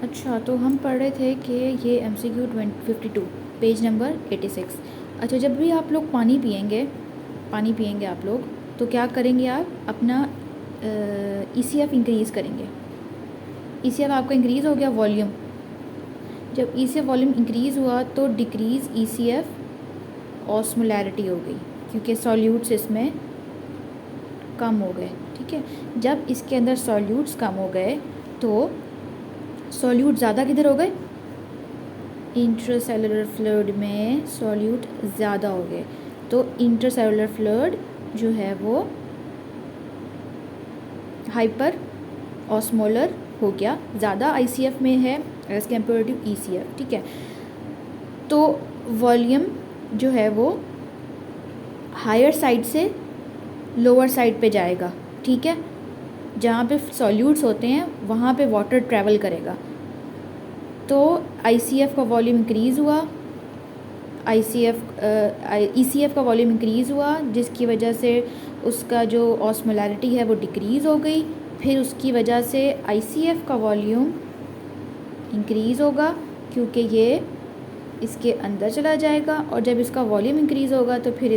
अच्छा, तो हम पढ़ रहे थे कि ये MCQ 52 पेज नंबर 86। अच्छा, जब भी आप लोग पानी पियेंगे आप लोग, तो क्या करेंगे, आप अपना ECF इंक्रीज़ करेंगे। ECF आपका इंक्रीज़ हो गया, वॉल्यूम। जब ECF वॉल्यूम इंक्रीज़ हुआ तो डिक्रीज़ ECF ऑस्मोलैरिटी हो गई, क्योंकि सॉल्यूट्स इसमें कम हो गए। ठीक है, जब इसके अंदर सॉल्यूट्स कम हो गए तो सॉल्यूट ज़्यादा किधर हो गए, इंट्रासेलुलर फ्लूइड में सॉल्यूट ज़्यादा हो गए, तो इंट्रासेलुलर फ्लूइड जो है वो हाइपर ऑस्मोलर हो गया, ज़्यादा ICF में है एज कम्पेयर टू ECF। ठीक है, तो वॉल्यूम जो है वो हायर साइड से लोअर साइड पे जाएगा। ठीक है, जहाँ पे सॉल्यूट्स होते हैं वहाँ पे वाटर ट्रैवल करेगा, तो ICF का वॉल्यूम इंक्रीज़ हुआ, ECF का वॉल्यूम इंक्रीज़ हुआ, जिसकी वजह से उसका जो ऑस्मोलैरिटी है वो डिक्रीज़ हो गई। फिर उसकी वजह से ICF का वॉल्यूम इंक्रीज़ होगा, क्योंकि ये इसके अंदर चला जाएगा, और जब इसका वॉल्यूम इंक्रीज़ होगा तो फिर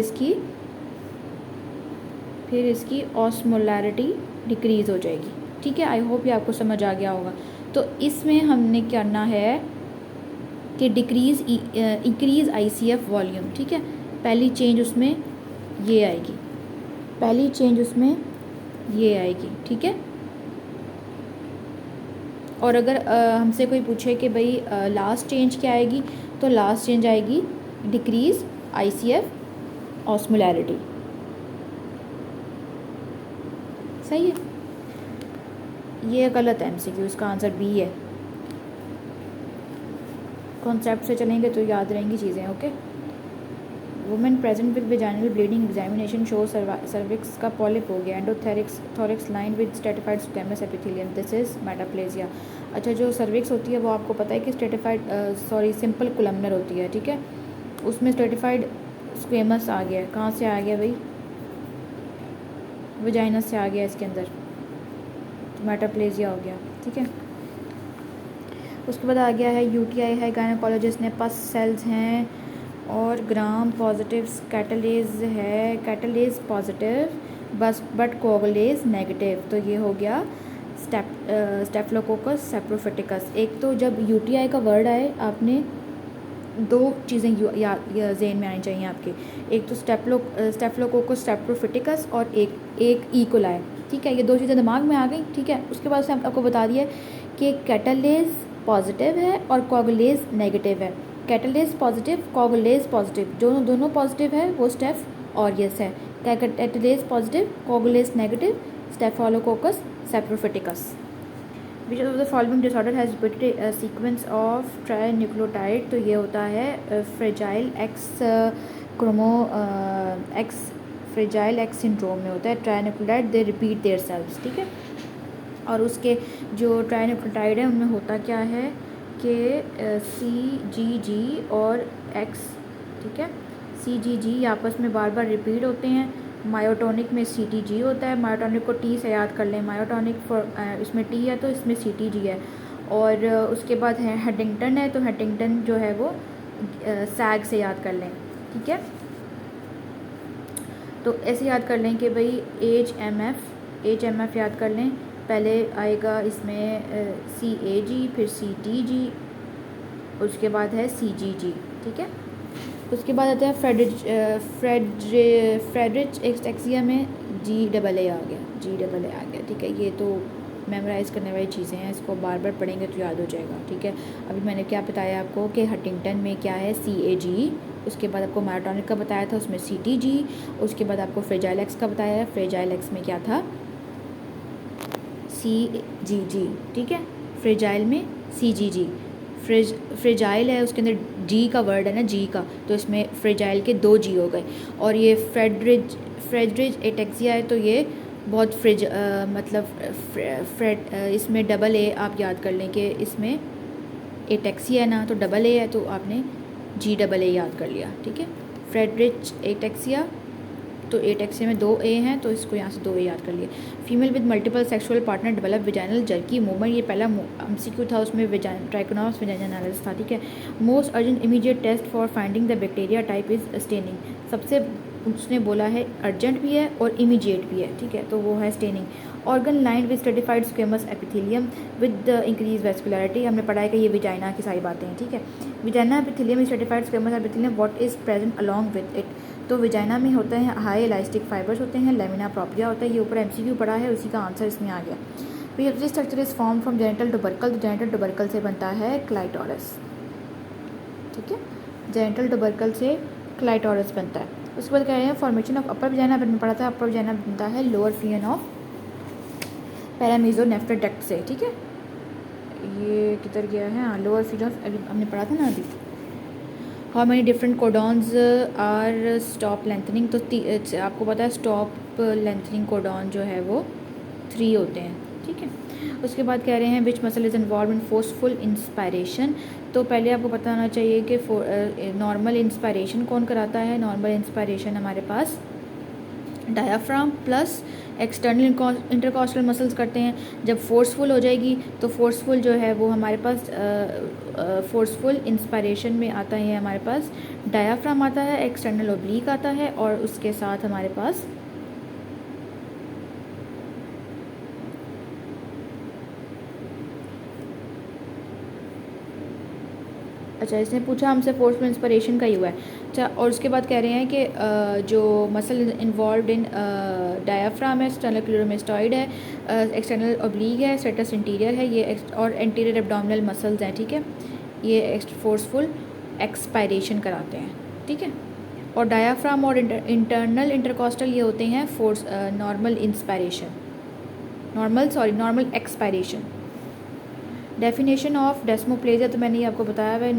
इसकी ऑस्मोलैरिटी डिक्रीज़ हो जाएगी। ठीक है, आई होप ये आपको समझ आ गया होगा। तो इसमें हमने करना है कि इंक्रीज़ ICF वॉल्यूम। ठीक है, पहली चेंज उसमें ये आएगी। ठीक है, और अगर हमसे कोई पूछे कि भाई लास्ट चेंज क्या आएगी, तो लास्ट चेंज आएगी डिक्रीज़ ICF ऑस्मोलैरिटी। सही है, ये गलत है MCQ, इसका आंसर B है। कॉन्सेप्ट से चलेंगे तो याद रहेंगी चीज़ें। Okay, women present with vaginal bleeding examination show cervix का पॉलिप हो गया, endocervix line with stratified squamous epithelium, this is metaplasia. अच्छा, जो सर्विक्स होती है वो आपको पता है कि सिंपल कोलमनर होती है। ठीक है, उसमें स्ट्रेटिफाइड स्क्वेमस आ गया। कहाँ से आ गया भाई, वेजाइनस से आ गया इसके अंदर, तो मेटाप्लेजिया हो गया। ठीक है, उसके बाद आ गया है UTI है, गायनोकोलॉजिस्ट ने पस सेल्स हैं, और ग्राम पॉजिटिव कैटलेज है, कैटलेज पॉजिटिव बट कोगुलेज नेगेटिव, तो ये हो गया स्टेफलोकोकस सेप्रोफिटिकस। एक तो जब UTI का वर्ड आए, आपने दो चीज़ें ज़हन में आनी चाहिए आपके, एक तो स्टेफलोकोकस सेप्रोफिटिकस और एक इकोलाई। ठीक है, ये दो चीज़ें दिमाग में आ गई। ठीक है, उसके बाद से आपको बता दिया कि कैटलेज पॉजिटिव है और कोगुलेज नेगेटिव है। कैटलेज पॉजिटिव, कोगुलेज पॉजिटिव, दोनों पॉजिटिव है, वो स्टेफ ऑरियस है। Catalase positive, coagulase negative, staphylococcus saprophyticus. Which of the following disorder has repeated sequence of tri nucleotide, तो ये होता है फ्रेजाइल एक्स सिंड्रोम में होता है trinucleotide, they repeat their selves. ठीक है, और उसके जो ट्राई न्यूक्लियोटाइड है उनमें होता क्या है कि CGG और X, ठीक है, CGG आपस में बार बार रिपीट होते हैं। मायोटोनिक में CTG होता है, मायोटोनिक को T से याद कर लें, मायोटोनिक इसमें T है तो इसमें CTG है। और उसके बाद है हंटिंगटन है, तो हंटिंगटन जो है वो सैग से याद कर लें। ठीक है, तो ऐसे याद कर लें कि भाई HMF याद कर लें, पहले आएगा इसमें CAG, फिर CTG, उसके बाद है CGG। ठीक है, उसके बाद आता है फ्रेडरिच एक्सेक्सिया में GAA आ गया। ठीक है, ये तो मेमोराइज़ करने वाली चीज़ें हैं, इसको बार बार पढ़ेंगे तो याद हो जाएगा। ठीक है, अभी मैंने क्या बताया आपको कि हंटिंगटन में क्या है CAG, उसके बाद आपको मायोटोनिक का बताया था, उसमें CTG, उसके बाद आपको फ्रेजाइल एक्स का बताया है, फ्रेजाइल एक्स में क्या था CGG। ठीक है, फ्रेजाइल में CGG, फ्रेजाइल है उसके अंदर G का वर्ड है ना, G का, तो इसमें फ्रेजाइल के 2 G हो गए। और ये फ्रेडरिच एटेक्सिया है, तो ये बहुत इसमें AA आप याद कर लें कि इसमें एटेक्सिया है ना, तो AA है, तो आपने GAA याद कर लिया। ठीक है, फ्रेडरिच एटेक्सिया तो 8 में 2 ए हैं, तो इसको यहाँ से 2 ए याद कर लिए। Female with multiple sexual partner develop vaginal jerky movement, ये पहला MCQ था, उसमें ट्राइकोनॉस विजाइनल एनालिसिस था, ठीक है। Most urgent immediate test for finding the bacteria type is staining, सबसे उसने बोला है अर्जेंट भी है और इमीडिएट भी है, ठीक है, तो वो है staining. Organ line with stratified squamous epithelium with the increase vascularity, हमने पढ़ा है कि ये विजाइना की सारी बातें हैं, ठीक है। Vagina epithelium stratified squamous epithelium what is present along with it, तो विजाइना में होते हैं हाई इलास्टिक फाइबर्स होते हैं, लेमिना प्रोपिया होता है, ये ऊपर MCQ पढ़ा है, उसी का आंसर इसमें आ गया। फिर structure is form from genital टुबरकल, तो जेनिटल टुबरकल से बनता है क्लाइटोरस, ठीक है, जेनिटल टुबरकल से क्लाइटोरस बनता है। उसके बाद कह रहे हैं फॉर्मेशन ऑफ अपर विजाइना, मैंने पढ़ा था अपर विजाइना बनता है लोअर फ्रियन ऑफ पैरामीजोनेफ्रल डक्ट से, ठीक है। ये किधर गया है, हाँ लोअर फ्रियन ऑफ, अभी हमने पढ़ा था ना अभी। How many different codons are stop lengthening, तो आपको पता है स्टॉप लेंथनिंग कोडॉन जो है वो 3 होते हैं, ठीक है। उसके बाद कह रहे हैं which muscle is involve in forceful inspiration, तो पहले आपको पता होना चाहिए कि नॉर्मल इंस्पायरेशन कौन कराता है। नॉर्मल इंस्पायरेशन हमारे पास diaphragm plus external intercostal muscles करते हैं। जब फोर्सफुल हो जाएगी तो फोर्सफुल जो है वो हमारे पास फोर्सफुल इंस्पायरेशन में आता है, हमारे पास डायाफ्राम आता है, एक्सटर्नल ओब्लीक आता है, और उसके साथ हमारे पास अच्छा इसने पूछा हमसे फोर्सफुल इंस्पिरेशन का ही हुआ है। अच्छा, और उसके बाद कह रहे हैं कि जो मसल इन्वॉल्व इन डायाफ्राम है, एक्सटर्नल क्लूरोमेस्टॉइड है, एक्सटर्नल ओब्लीक है, स्ट्रेटस इंटीरियर है, ये और एंटीरियर एब्डोमिनल मसल्स हैं, ठीक है, ये फोर्सफुल एक्सपायरेशन कराते हैं, ठीक है। और डायाफ्राम और इंटरनल इंटरकॉस्टल ये होते हैं normal inspiration, normal expiration. Definition of डेस्मोप्लेजिया, तो मैंने ये आपको बताया है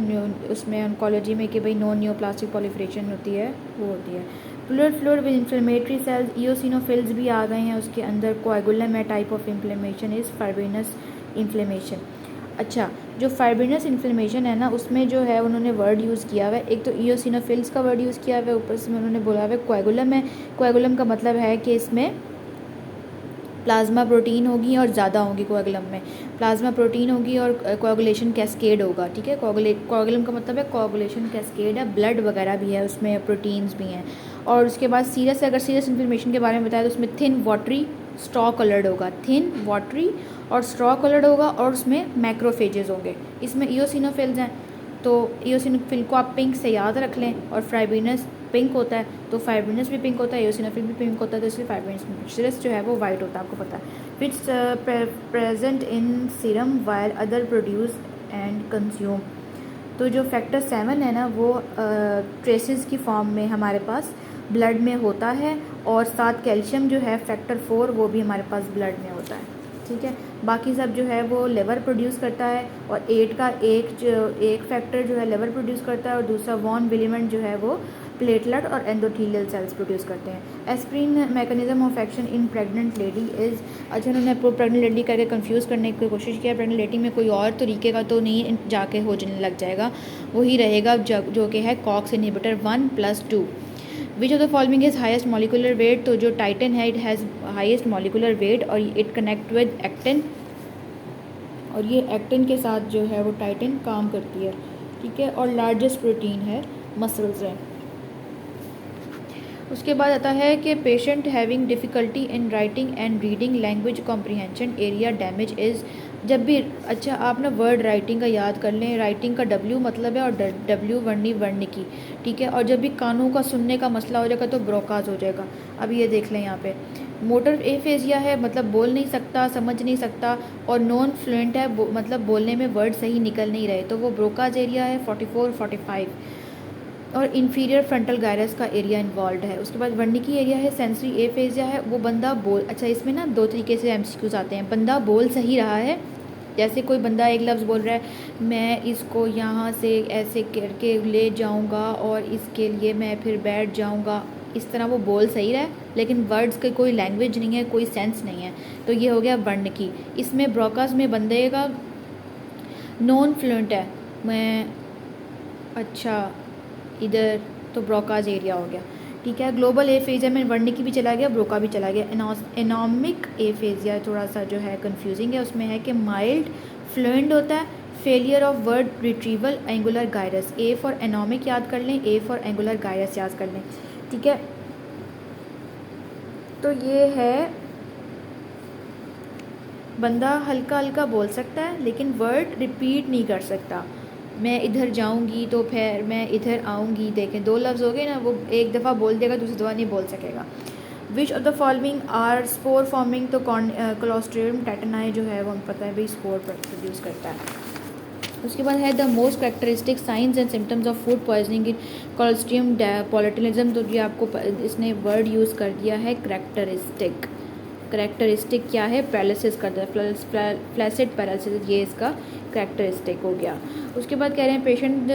उसमें ऑन्कोलॉजी में कि भाई नॉन न्यूप्लास्टिक प्रोलिफरेशन होती है, वो होती है। Pleural fluid with inflammatory cells, eosinophils भी आ गए हैं उसके अंदर। कोएगुलम है, type of inflammation is fibrinous inflammation. अच्छा, जो फाइब्रिनस इन्फ्लेमेशन है ना, उसमें जो है उन्होंने वर्ड यूज़ किया हुआ है, एक तो इओसिनोफिल्स का वर्ड यूज़ किया हुआ है, ऊपर से उन्होंने बोला हुआ है कोएगुलम है। कोएगुलम का मतलब है कि इसमें प्लाज्मा प्रोटीन होगी और ज़्यादा होगी, कोएगुलम में प्लाज्मा प्रोटीन होगी और कोएगुलेशन कैस्केड होगा, ठीक है। कोएगुलम का मतलब है कोएगुलेशन कैस्केड है, ब्लड वगैरह भी है उसमें, प्रोटीन्स भी हैं। और उसके बाद सीरस, अगर सीरस इन्फ्लेमेशन के बारे में बताया तो उसमें थिन वाटरी स्ट्रॉ कलर्ड होगा, थिन वाटरी और स्ट्रॉ कलर्ड होगा, और उसमें मैक्रोफेजेस होंगे। इसमें इओसिनोफिल्स हैं, तो इओसिनोफिल को आप पिंक से याद रख लें, और फाइब्रिनस पिंक होता है, तो फाइब्रिनस भी पिंक होता है, इओसिनोफिल भी पिंक होता है, तो इसलिए फाइब्रिनस जो है वो वाइट होता है, आपको पता है। विच present in serum wire other produce and consume, तो जो फैक्टर 7 है ना वो ट्रेसेस की फॉर्म में हमारे पास ब्लड में होता है, और साथ कैल्शियम जो है फैक्टर 4 वो भी हमारे पास ब्लड में होता है, ठीक है। बाकी सब जो है वो लिवर प्रोड्यूस करता है, और 8 का एक फैक्टर जो है लिवर प्रोड्यूस करता है, और दूसरा वॉन विलिमेंट जो है वो प्लेटलेट और एंडोथेलियल सेल्स प्रोड्यूस करते हैं। Aspirin mechanism of action in pregnant lady is, अच्छा उन्होंने प्रेग्नेंट लेडी करके कंफ्यूज करने की कोशिश किया। प्रेग्नेंट लेडी में कोई और तरीके का तो नहीं जाके हो जाने लग जाएगा, वही रहेगा जो कि है COX inhibitor 1+2। Which of the following is highest molecular weight, तो जो टाइटन है it has highest molecular weight, और इट कनेक्ट विद एक्टिन, और ये एक्टिन के साथ जो है वो टाइटन काम करती है, ठीक है। और लार्जेस्ट प्रोटीन है मसल्स है। उसके बाद आता है कि patient having difficulty in writing and reading language comprehension area damage is, जब भी अच्छा आप ना वर्ड राइटिंग का याद कर लें, राइटिंग का W मतलब है, और W वर्णी वर्ण की, ठीक है। और जब भी कानों का सुनने का मसला हो जाएगा तो ब्रोकाज हो जाएगा। अब ये देख लें यहाँ पे, मोटर एफेजिया है, मतलब बोल नहीं सकता, समझ नहीं सकता, और नॉन फ्लुएंट है, मतलब बोलने में वर्ड सही निकल नहीं रहे, तो वो ब्रोकाज एरिया है 44-45। और इन्फीरियर फ्रंटल गायरस का एरिया इन्वॉल्व है। उसके बाद वर्निकी एरिया है, सेंसरी एफेजिया है, वो बंदा बोल, अच्छा इसमें ना 2 तरीके से MCQs आते हैं। बंदा बोल सही रहा है, जैसे कोई बंदा एक लफ्ज़ बोल रहा है, मैं इसको यहाँ से ऐसे करके ले जाऊँगा और इसके लिए मैं फिर बैठ जाऊँगा, इस तरह वो बोल सही रहा है, लेकिन वर्ड्स की कोई लैंग्वेज नहीं है, कोई सेंस नहीं है, तो ये हो गया वर्निकी। इसमें ब्रोकास में बंदे का नॉन फ्लुएंट है, मैं अच्छा इधर तो ब्रोकाज एरिया हो गया। ठीक है। ग्लोबल एफेजिया में वर्निकी भी चला गया, ब्रोका भी चला गया। एनॉमिक एफेजिया थोड़ा सा जो है कंफ्यूजिंग है, उसमें है कि माइल्ड फ्लुएंट होता है, failure of word retrieval, angular gyrus. A for anomic याद कर लें, ए फॉर एंगुलर गायरस याद कर लें, ठीक है। तो ये है, बंदा हल्का हल्का बोल सकता है लेकिन वर्ड रिपीट नहीं कर सकता। मैं इधर जाऊंगी तो फिर मैं इधर आऊंगी, देखें 2 लफ्ज़ हो गए ना, वो एक दफ़ा बोल देगा दूसरी दफ़ा नहीं बोल सकेगा। Which of the following are spore forming, तो क्लोस्ट्रिडियम टेटनाई जो है वो हमें पता है भाई स्पोर प्रोड्यूस करता है। उसके बाद है the most characteristic signs and symptoms of food poisoning in clostridium botulism, तो ये आपको इसने वर्ड यूज़ कर दिया है करेक्टरिस्टिक। करेक्टरिस्टिक क्या है, पैरालिसिस कर दिया, फ्लैसिड पैरालिसिस, ये इसका करेक्टरिस्टिक हो गया। उसके बाद कह रहे हैं पेशेंट,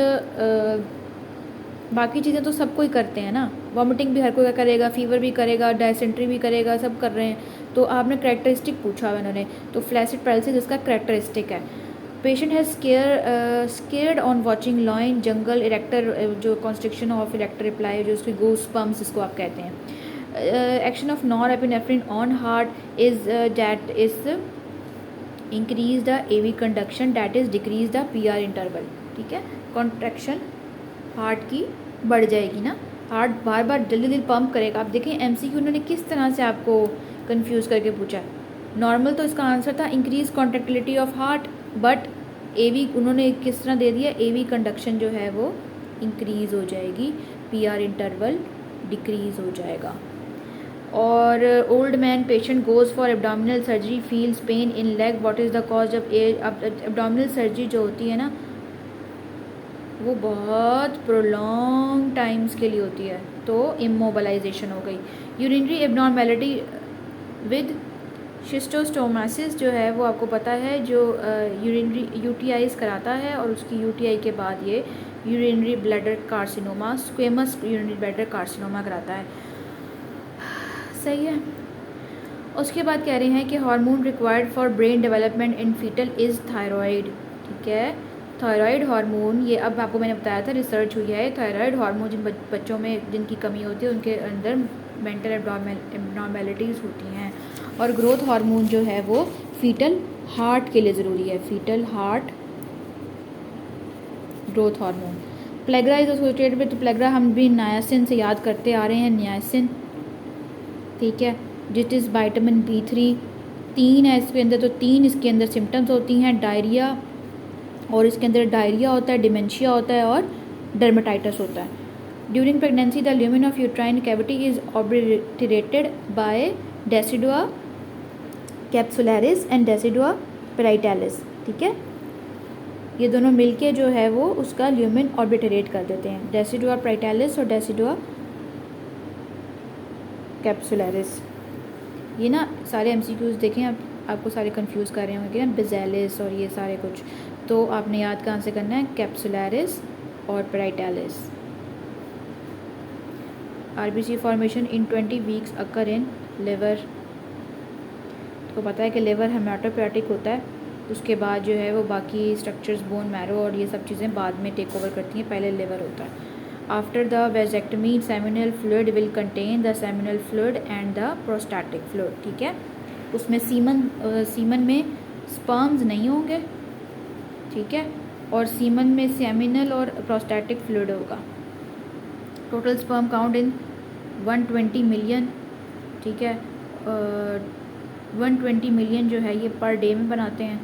बाकी चीज़ें तो सब कोई करते हैं ना, वॉमिटिंग भी हर कोई करेगा, फीवर भी करेगा, डायसेंट्री भी करेगा, सब कर रहे हैं, तो आपने करेक्टरिस्टिक पूछा है उन्होंने, तो फ्लैसिड पैरालिसिस इसका करेक्टरिस्टिक है। Patient has scared on watching lion jungle erector, जो कॉन्स्ट्रिक्शन ऑफ इरेक्टर रिप्लाई, जो उसकी गोस पम्प्स इसको आप कहते हैं। Action of norepinephrine on heart is that is increase the AV conduction, that is decrease the PR interval, ठीक है। Contraction heart की बढ़ जाएगी ना, हार्ट बार बार जल्दी जल्दी पंप करेगा। आप देखें एमसीक्यू उन्होंने किस तरह से आपको कंफ्यूज करके पूछा है। नॉर्मल तो इसका आंसर था increase contractility of heart, but AV उन्होंने किस तरह दे दिया, एवी कंडक्शन जो है वो इंक्रीज़ हो जाएगी, पीआर इंटरवल डिक्रीज़ हो जाएगा। और old man patient goes for abdominal surgery feels pain in leg, what is the cause of abdominal surgery जो होती है ना वो बहुत प्रोलॉन्ग टाइम्स के लिए होती है, तो इमोबलाइजेशन हो गई। यूरिनरी एबनॉर्मेलिटी विद शिस्टोस्टोमासिस जो है वो आपको पता है, जो यूरिनरी यूटीआईज कराता है, और उसकी यूटीआई के बाद ये urinary bladder carcinoma, squamous urinary bladder carcinoma कराता है। सही है। उसके बाद कह रहे हैं कि hormone required for brain development in fetal is thyroid, ठीक है। थायराइड हार्मोन, ये अब आपको मैंने बताया था रिसर्च हुई है, थायराइड हार्मोन जिन बच्चों में जिनकी कमी होती है उनके अंदर मेंटल एबनॉर्मेलिटीज़ होती हैं। और ग्रोथ हार्मोन जो है वो फीटल हार्ट के लिए ज़रूरी है, fetal heart growth hormone. Pellagra is associated with, pellagra हम भी नायासिन से याद करते आ रहे हैं, नियासिन, ठीक है, जिट इज़ विटामिन B3, 3 है इसके अंदर, तो 3 इसके अंदर सिम्टम्स होती हैं, डायरिया, और इसके अंदर डायरिया होता है, डिमेंशिया होता है और डर्मेटाइटिस होता है। During pregnancy the lumen of uterine cavity is obliterated by decidua capsularis and decidua parietalis, ठीक है। ये दोनों मिलके जो है वो उसका ल्यूमेन ऑब्लिटरेट कर देते हैं, डेसिडुआ पेराइटालिस और डेसिडुआ कैप्सुलरिस। ये ना सारे एमसीक्यूज देखें आप, आपको सारे कंफ्यूज कर रहे होंगे ना, बेजेलिस और ये सारे कुछ, तो आपने याद कहाँ से करना है, कैप्सुलरिस और parietalis. RBC formation in 20 weeks occur in liver, तो पता है कि लिवर हेमाटोपोएटिक होता है, उसके बाद जो है वो बाकी स्ट्रक्चर्स बोन मैरो और ये सब चीज़ें बाद में टेक ओवर करती हैं, पहले लिवर होता है। After the vasectomy seminal fluid will contain the seminal fluid and the prostatic fluid, ठीक है। उसमें सीमन में स्पर्म्स नहीं होंगे, ठीक है, और सीमन में सेमिनल और प्रोस्टैटिक फ्लूइड होगा। Total sperm count in 120 million, ठीक है, 120 मिलियन जो है ये पर डे में बनाते हैं।